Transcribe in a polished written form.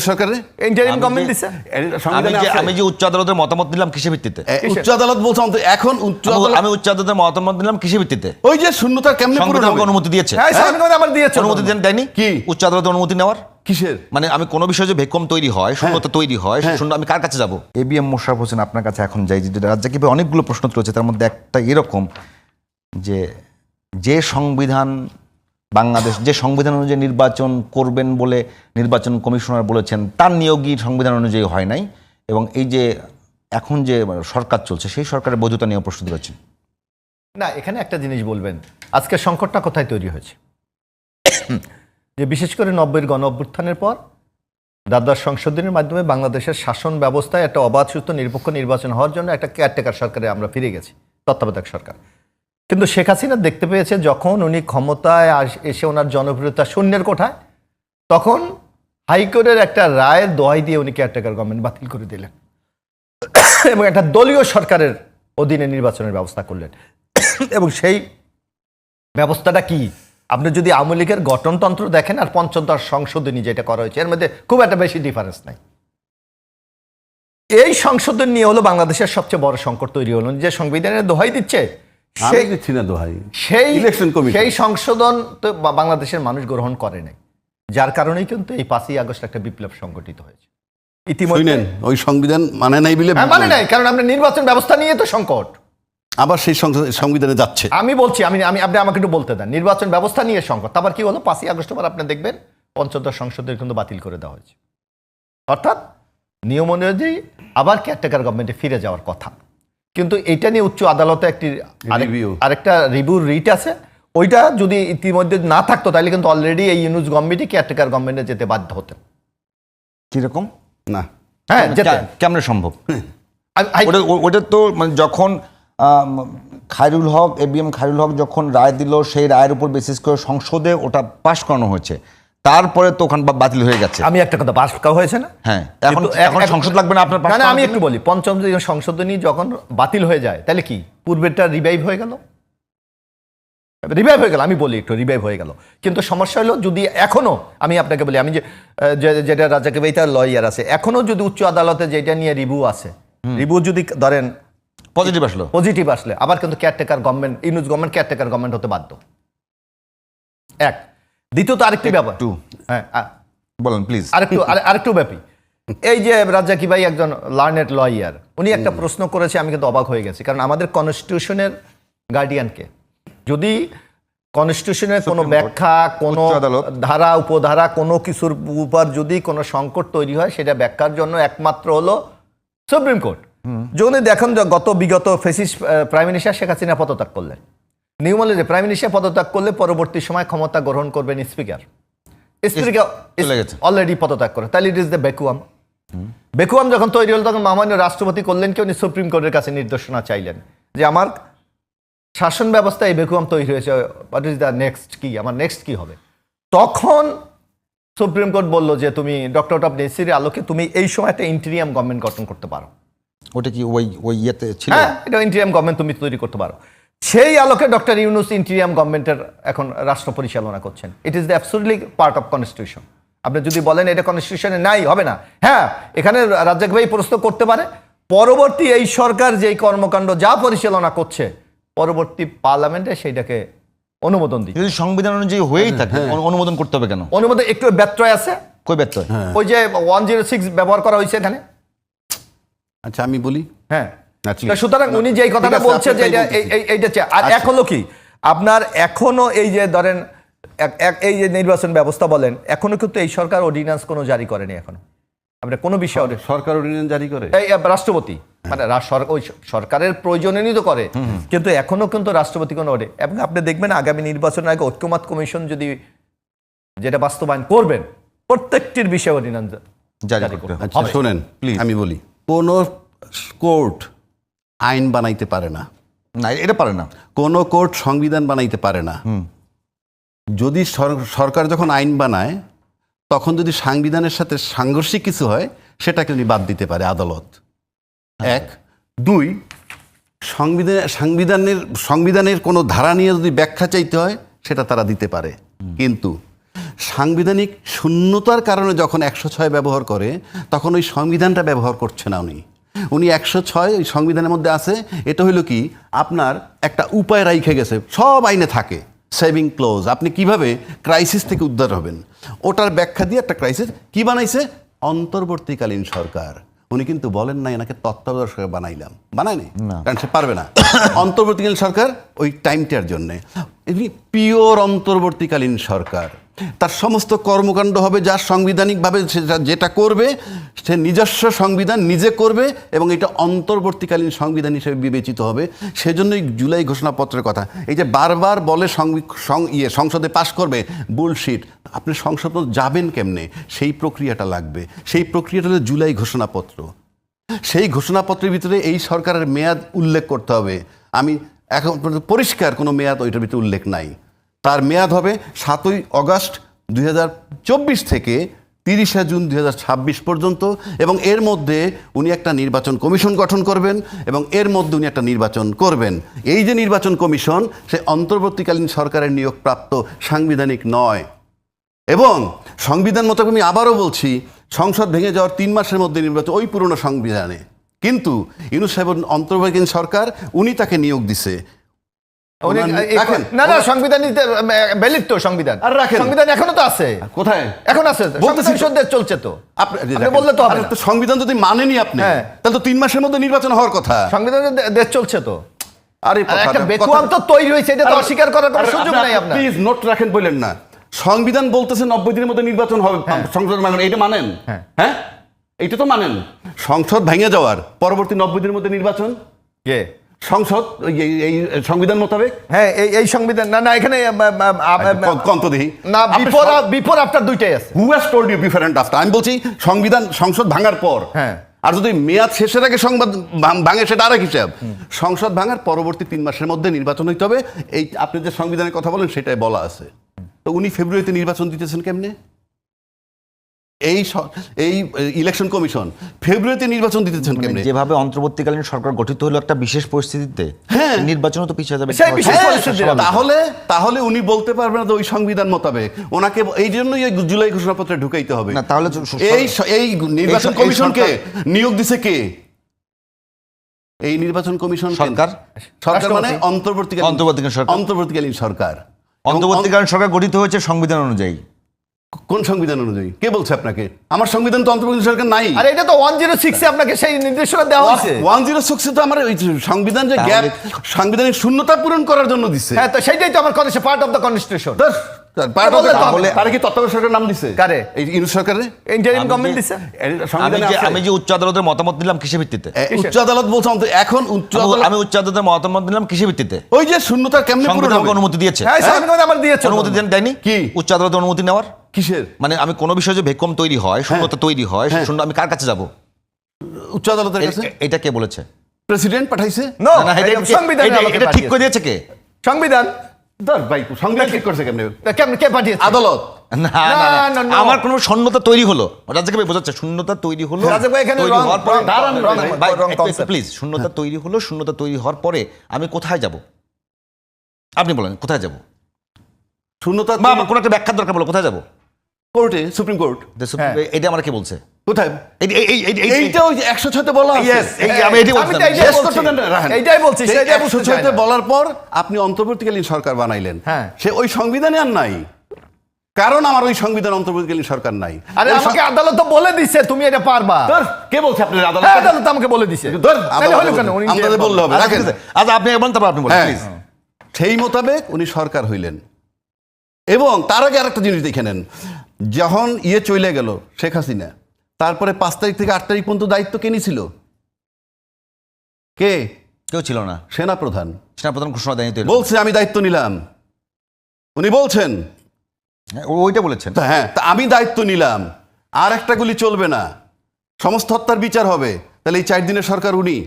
সরকারে interim government দিছে। আমি যে উচ্চ আদালতের মতামত দিলাম কিসের ভিত্তিতে? উচ্চ আদালত বলছে এখন উচ্চ আদালত, আমি উচ্চ আদালতের মতামত দিলাম কিসের ভিত্তিতে? ওই যে শূন্যতা কেমনে পূরণ হবে? অনুমতি দিয়েছে, হ্যাঁ সংবিধান আমার দিয়েছে। অনুমতি দেয়নি কি উচ্চ আদালতের অনুমতি নেওয়ার? কিসের? মানে আমি কোনো বিষয়ে যে ভ্যাকুয়াম তৈরি হয়, শূন্যতা তৈরি হয়, শূন্য আমি কার কাছে যাব? এবিএম মোশাররফ হোসেন আপনার কাছে এখন যাই, যে রাজ্জাকিবে অনেকগুলো প্রশ্ন রয়েছে, তার মধ্যে একটা এরকম যে সংবিধান বাংলাদেশ যে সংবিধান অনুযায়ী নির্বাচন করবেন বলে নির্বাচন কমিশনার বলেছেন, তার নিয়োগই সংবিধান অনুযায়ী হয় নাই, এবং এই যে এখন যে সরকার চলছে সেই সরকারের বৈধতা নিয়ে প্রশ্ন তুলেছেন। না, এখানে একটা জিনিস বলবেন, আজকে সংকটটা কোথায় তৈরি হয়েছে? যে বিশেষ করে 90-এর গণ অভ্যুত্থানের পর দ্বাদশ সংশোধনীর মাধ্যমে বাংলাদেশের শাসন ব্যবস্থায় একটা অবাধ সুস্থ নিরপেক্ষ নির্বাচন হওয়ার জন্য একটা কেয়ারটেকার সরকারে আমরা ফিরে গেছি, তত্ত্বাবধায়ক সরকার। কিন্তু শেখ হাসিনা দেখতে পেয়েছে যখন উনি ক্ষমতায় এসে ওনার জনপ্রিয়তা শূন্যের কোঠায়, তখন হাইকোর্টের একটা রায়ের দোহাই দিয়ে উনি কেয়ারটেকার গভর্নমেন্ট বাতিল করে দিলেন এবং একটা দলীয় সরকারের অধীনে নির্বাচনের ব্যবস্থা করলেন। এবং সেই ব্যবস্থাটা কি, আপনি যদি আওয়ামী লীগের গঠনতন্ত্র দেখেন আর পঞ্চদশ সংশোধনী যেটা করা হয়েছে, এর মধ্যে খুব একটা বেশি ডিফারেন্স নাই। এই সংশোধন নিয়ে হলো বাংলাদেশের সবচেয়ে বড় সংকট তৈরি হলো, যে সংবিধানের দোহাই দিচ্ছে সেই সংশোধন তো বাংলাদেশের মানুষ গ্রহণ করে নাই, যার কারণেই কিন্তু এই 5ই আগস্ট একটা বিপ্লব সংগঠিত হয়েছে। ইতিমধ্যে ওই সংবিধান মানে নাই বলে মানে নাই, কারণ আমরা নির্বাচন ব্যবস্থা নিয়ে তো সংকট, আবার সেই সংবিধানে যাচ্ছে। আমি বলছি, আপনি আমাকে একটু বলতে দেন, নির্বাচন ব্যবস্থা নিয়ে সংকট, তারপর কি হলো 5ই আগস্ট পর আপনি দেখবেন পঞ্চদশ সংসদের কিন্তু বাতিল করে দেওয়া হয়েছে, অর্থাৎ নিয়ম অনুযায়ী আবার কেয়ারটেকার গভর্নমেন্টে ফিরে যাওয়ার কথা। কিন্তু এটা নিয়ে উচ্চ আদালতে আরেকটা রিভিউ রিট আছে, ওইটা যদি ইতিমধ্যে না থাকতো তাহলে কিন্তু অলরেডি এই ইউনুস গভর্নমেন্টই কেয়ারটেকার গভর্নমেন্টে যেতে বাধ্য হতেন। কিরকম? না, হ্যাঁ, কেমনে সম্ভব? ওটা তো মানে যখন খায়রুল হক, এবিএম খায়রুল হক যখন রায় দিল, সেই রায়ের উপর বেসিস করে সংসদে ওটা পাশ করানো হয়েছে, তারপরে তো ওখান বাতিল হয়ে গেছে। আমি একটা কথা, পাশ করা হয়েছে না? হ্যাঁ, এখন সংসদ লাগবে না আপনার? না, আমি একটু বলি, পঞ্চম সংশোধনী যখন বাতিল হয়ে যায় তাহলে কি পুরবেরটা রিভাইভ হয়ে গেল? আমি বলি একটু রিভাইভ হয়ে গেল, কিন্তু সমস্যা হলো যদি এখনো, আমি আপনাকে বলি, আমি যেটা রাজ্জাকিবে তার লয়ার আছে, এখনো যদি উচ্চ আদালতে যেটা নিয়ে রিভিউ আছে, রিভিউ যদি ধরেন পজিটিভ আসলে আবার কিন্তু caretaker government, Yunus government caretaker government হতে বাধ্য। এক, দ্বিতীয়ত আরেকটি ব্যাপার, হ্যাঁ বলেন প্লিজ, আরেকটু ব্যাপী, এই যে রাজ্জাকি ভাই একজন লার্নেড লয়ার, উনি একটা প্রশ্ন করেছে, আমি কিন্তু অবাক হয়ে গেছি, কারণ আমাদের কনস্টিটিউশনের গার্ডিয়ানকে, যদি কনস্টিটিউশনের কোনো ব্যাখ্যা, কোনো ধারা উপধারা, কোনো কিছুর উপর যদি কোনো সংকট তৈরি হয়, সেটা ব্যাখ্যার জন্য একমাত্র হলো সুপ্রিম কোর্ট। যদি দেখেন বিগত fascist prime minister Sheikh Hasina পদত্যাগ করলেন, নিয়ম হলো যে প্রাইম মিনিস্টার পদত্যাগ করলে পরবর্তী সময় ক্ষমতা গ্রহণ করবেন স্পিকার অলরেডি পদত্যাগ করে, তাহলে ইট ইজ দ্য ভ্যাকুয়াম যখন তৈরি হল, তখন মাননীয় রাষ্ট্রপতি করলেন কি, উনি সুপ্রিম কোর্টের কাছে নির্দেশনা চাইলেন যে আমার শাসন ব্যবস্থা এই ভ্যাকুয়াম তৈরি হয়েছে, হোয়াট ইজ দ্য নেক্সট, কি আমার নেক্সট কি হবে? তখন সুপ্রিম কোর্ট বললো যে তুমি ডক্টর অফ নেসেসিটির আলোকে তুমি এই সময় একটা ইন্টেরিয়াম গভর্নমেন্ট গঠন করতে পারো। ওটা কি ওই ইয়েতে ছিল? হ্যাঁ, এটা ইন্টেরিয়াম গভর্নমেন্ট তুমি তৈরি করতে পারো। সেই আলোকে ডক্টর ইউনুস ইন্টেরিয়াম গভর্নমেন্টের এখন রাষ্ট্র পরিচালনা করছেন। It is the absolutely part of constitution. আপনি যদি বলেন এটা কনস্টিটিউশনে নাই, হবে না, হ্যাঁ, এখানে রাজ্জাক ভাই প্রশ্ন করতে পারে, পরবর্তী এই সরকার যেই কর্মকাণ্ড যা পরিচালনা করছে, পরবর্তী পার্লামেন্টে সেইটাকে অনুমোদন দিই। যদি সংবিধান অনুযায়ী হয়েই থাকে, অনুমোদন করতে হবে কেন? অনুমোদন একটু ব্যত্যয় আছে। কই ব্যত্যয়? ওই যে 106 ব্যবহার করা হয়েছে এখানে। আচ্ছা, আমি বলি, হ্যাঁ, সুতরাং উনি যে কথাটা বলছে যে এইটা, আর এক হলো কি, আপনার এখনো এই যে ধরেন এই যে নির্বাচন ব্যবস্থা বলেন, এখনো কিন্তু এই সরকার অর্ডিন্যান্স কোনো জারি করেনি, এখনো আমরা কোনো বিষয়ে সরকার অর্ডিন্যান্স জারি করে এই রাষ্ট্রপতি, মানে ওই সরকারের প্রয়োজনেই তো করে, কিন্তু এখনো কিন্তু রাষ্ট্রপতি কোনো অর্ডে। এবং আপনি দেখবেন আগামী নির্বাচনের আগে ঐক্যমত কমিশন যদি যেটা বাস্তবায়ন করবেন, প্রত্যেকটির বিষয়ে অর্ডিন্যান্স জারি করবে। আচ্ছা শোনেন প্লিজ, আমি বলি, কোন কোর্ট আইন বানাইতে পারে না, এটা পারে না, কোন কোর্ট সংবিধান বানাইতে পারে না। যদি সরকার যখন আইন বানায়, তখন যদি সংবিধানের সাথে সাংঘর্ষিক কিছু হয়, সেটাকে উনি বাদ দিতে পারে আদালত। এক, দুই, সংবিধানের কোনো ধারা নিয়ে যদি ব্যাখ্যা চাইতে হয়, সেটা তারা দিতে পারে। কিন্তু সাংবিধানিক শূন্যতার কারণে যখন 106 ব্যবহার করে তখন ওই সংবিধানটা ব্যবহার করছে না উনি 106 ওই সংবিধানের মধ্যে আছে। এটা হইল কি আপনার একটা উপায় রাইখে গেছে, সব আইনে থাকে সেভিং ক্লোজ, আপনি কিভাবে ক্রাইসিস থেকে উদ্ধার হবেন ওটার ব্যাখ্যা দিয়ে একটা ক্রাইসিস কি বানাইছে অন্তর্বর্তীকালীন সরকার। উনি কিন্তু বলেন না এনাকে তত্ত্বাবধায়ক সরকার বানাইলাম, বানায়নি, কারণ সে পারবে না। অন্তর্বর্তীকালীন সরকার ওই টাইমটার জন্যে এমনি পিওর অন্তর্বর্তীকালীন সরকার, তার সমস্ত কর্মকাণ্ড হবে যা সাংবিধানিকভাবে সে যেটা করবে সে নিজস্ব সংবিধান নিজে করবে এবং এটা অন্তর্বর্তীকালীন সংবিধান হিসেবে বিবেচিত হবে। সেজন্যই জুলাই ঘোষণাপত্রের কথা এই যে বারবার বলে সংসদে পাশ করবে, বুলশিট। আপনি সংসদ যাবেন কেমনে, সেই প্রক্রিয়াটা লাগবে। সেই প্রক্রিয়াটা হলো জুলাই ঘোষণাপত্র। সেই ঘোষণাপত্রের ভিতরে এই সরকারের মেয়াদ উল্লেখ করতে হবে। আমি এখন পর্যন্ত পরিষ্কার কোনো মেয়াদ ওইটার ভিতরে উল্লেখ নাই। তার মেয়াদ হবে 7ই অগাস্ট 2024 থেকে 30শে জুন 2026 পর্যন্ত, এবং এর মধ্যে উনি একটা নির্বাচন কমিশন গঠন করবেন এবং এর মধ্যে উনি একটা নির্বাচন করবেন। এই যে নির্বাচন কমিশন সে অন্তর্বর্তীকালীন সরকারের নিয়োগপ্রাপ্ত, সাংবিধানিক নয়। এবং সংবিধান মোতাবেক আমি আবারও বলছি, সংসদ ভেঙে যাওয়ার 3 মাসের মধ্যে নির্বাচন ওই পুরনো সংবিধানে, কিন্তু ইউনূস সাহেব অন্তর্বর্তীকালীন সরকার উনি তাকে নিয়োগ দিছে। না সংবিধান ভ্যালিড তো, সংবিধান সংবিধান এখনো তো আছে, কোথায় এখন আছে, সংসদে চলছে তো। আপনি বললে তো হবে না। সংবিধান যদি মানেনি আপনি, তাহলে তো 3 মাসের মধ্যে নির্বাচন হওয়ার কথা। সংবিধানে দেশ চলছে তো। আরে একটা বেকুয়াম তো তৈরি হয়েছে, এটা তো অস্বীকার করার কোনো সুযোগ নাই আপনার। প্লিজ নোট রাখেন, বললেন না সংবিধান বলতেছে 90 দিনের মধ্যে নির্বাচন হবে, সংসদ মানেন, এইটা মানেন? হ্যাঁ এইটা তো মানেন। সংসদ ভেঙে যাওয়ার পরবর্তী 90 দিনের মধ্যে নির্বাচন, কে সংসদ এই সংবিধান মোতাবেক? হ্যাঁ এই সংবিধান না এখানে কন্ত দেখি না, বিফোর আফটার দুইটাই আছে। Who has told you before and after? আমি বলছি সংবিধান সংসদ ভাঙার পর। হ্যাঁ, আর যদি মেয়াদ শেষের আগে সংবাদ ভাঙে সেটা আরেক হিসাব। সংসদ ভাঙার পরবর্তী 3 মাসের মধ্যে নির্বাচন হইতে হবে। এই আপনি যে সংবিধানের কথা বলেন সেটাই বলা আছে। তো উনি ফেব্রুয়ারিতে নির্বাচন দিতেছেন কেমনে? এই ইলেকশন কমিশন ফেব্রুয়ারিতে নির্বাচন দিতেছেন কেমনে? যেভাবে অন্তর্বর্তীকালীন সরকার গঠিত হলো একটা বিশেষ পরিস্থিতিতে, হ্যাঁ নির্বাচনও তো পিছিয়ে যাবে। তাহলে উনি বলতে পারবেন না যে ওই সংবিধান মোতাবেক ওনাকে এই জন্যই এই জুলাই ঘোষণাপত্রে ঢুকাইতে হবে না। তাহলে এই নির্বাচন কমিশনকে নিয়োগ দিছে কে? এই নির্বাচন কমিশন সরকার মানে অন্তর্বর্তীকালীন সরকার। অন্তর্বর্তীকালীন সরকার গঠিত হয়েছে সংবিধান অনুযায়ী। কোন সংবিধান অনুযায়ী? কে বলছে আপনাকে? আমার সংবিধান তো অন্তর্বর্তী সরকার নাই। আরে এটা তো 106 এ আপনাকে সেই নির্দেশনা দেওয়া হয়েছে। 106 তো আমার ওই সংবিধান যে গ্যাপ, সাংবিধানিক শূন্যতা পূরণ করার জন্য দিছে। হ্যাঁ, তো সেটাই তো আমার constitution, part of the constitution. তাহলে কি তত্ত্বাবধায়ক সরকার নাম দিছে? কারে? এই ইউনিট সরকারে ইন্টারিম গভর্নমেন্ট দিছে। আমি যে উচ্চ আদালতের মতামত দিলাম কিসের ভিত্তিতে? উচ্চ আদালত বলছে এখন আমি উচ্চ আদালতের মতামত দিলাম কিসের ভিত্তিতে? ওই যে শূন্যতা কেমনে পূরণ হবে? অনুমতি দিয়েছে। হ্যাঁ, সংবিধান আমার দিয়েছে। অনুমতি দেয়নি কি? উচ্চ আদালত অনুমতি নেওয়ার কিসের? মানে আমি কোনো বিষয়ে যে ভ্যাকুয়াম তৈরি হয়, শূন্যতা তৈরি হয়, আমি কার কাছে যাব? উচ্চ আদালতের কাছে। এটা কে বলেছে? প্রেসিডেন্ট পাঠাইছে। না, সংবিধান এটা ঠিক করে দিয়েছে কে? সংবিধান। ভাই সংবিধান ঠিক করছে কেমনে? কে পাঠিয়েছে? আদালত। না, আমার কোনো শূন্যতা তৈরি হলো, রাজাকে ভাই বোঝাচ্ছে শূন্যতা তৈরি হলো। প্লিজ, শূন্যতা তৈরি হলো, শূন্যতা তৈরি হওয়ার পরে আমি কোথায় যাব? আপনি বলেন কোথায় যাব? শূন্যতা কোনো একটা ব্যাখ্যার দরকার, বলো কোথায় যাব? কোর্টে, সুপ্রিম কোর্ট। এটা আমার কে বলছে? কোথায়? এইটা ওই 106-তে বলা আছে। আমি এইটাই বলছি। 106-তে বলার পর আপনি অন্তর্বর্তীকালীন সরকার বানাইলেন। হ্যাঁ, সে ওই সংবিধানে আর নাই, কারণ আমার ওই সংবিধান অন্তর্বর্তীকালীন সরকার নাই। আরে আমাকে আদালত তো বলে দিছে তুমি এটা পারবা। কে বলছে আপনি? আদালত আমাকে বলে দিছে। আমাদের বললে হবে। রাখেন, আচ্ছা আপনি একবার, তারপর আপনি বলেন প্লিজ। সেই মোতাবেক উনি সরকার হইলেন। এবং তার আগে আরেকটা জিনিস দেখে নেন, যখন চলে গেল শেখ হাসিনা, তারপরে 5 তারিখ থেকে 8 তারিখ পর্যন্ত দায়িত্ব কে নিছিল? কে? কেউ ছিল না। সেনাপ্রধান। সেনাপ্রধান ঘোষণা দেয়নি, বলছে আমি দায়িত্ব নিলাম। উনি বলছেন, ওইটা বলেছেন। হ্যাঁ, তা আমি দায়িত্ব নিলাম, আর একটা গুলি চলবে না, সমস্ত হত্যার বিচার হবে। তাহলে এই 4 দিনের সরকার উনি।